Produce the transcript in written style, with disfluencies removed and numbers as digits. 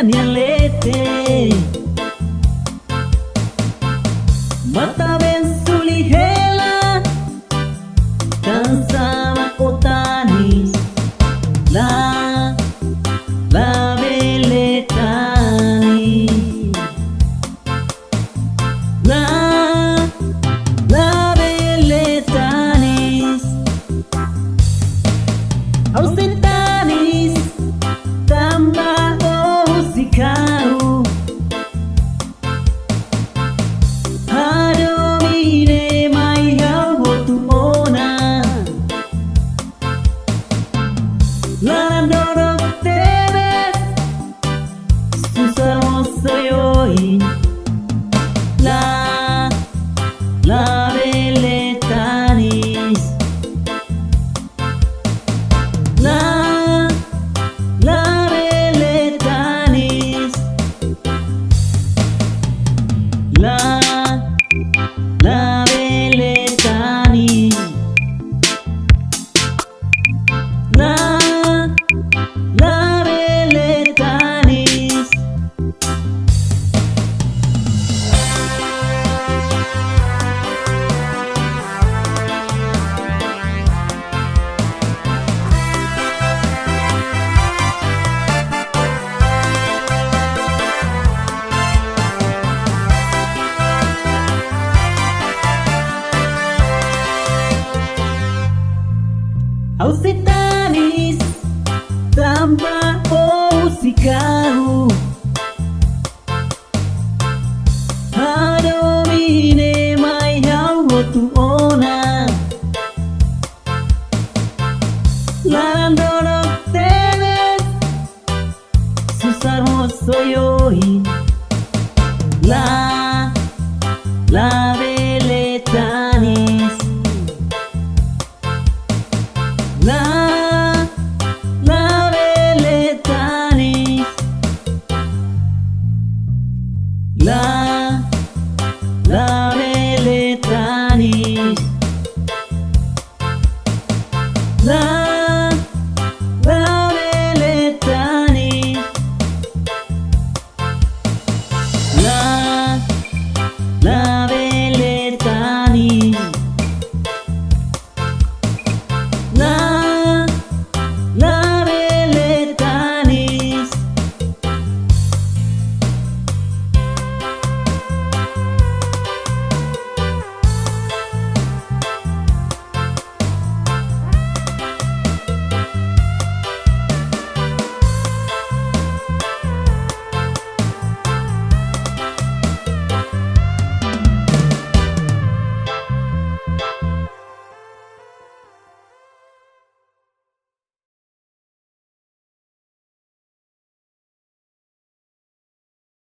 ni alete Mata ben suli hela Kansama kotanis La veletani La veletanis Ausentanis Tamba osikau Hadomine mai hau hotu ona Landorok teves Susamos soyoi La veletanis La veletanis La veletanis La veletanis Ausentanis Tamba osikau Hadomine mai hau hotu ona Landorok teves Susarmos soyoi La veletanis La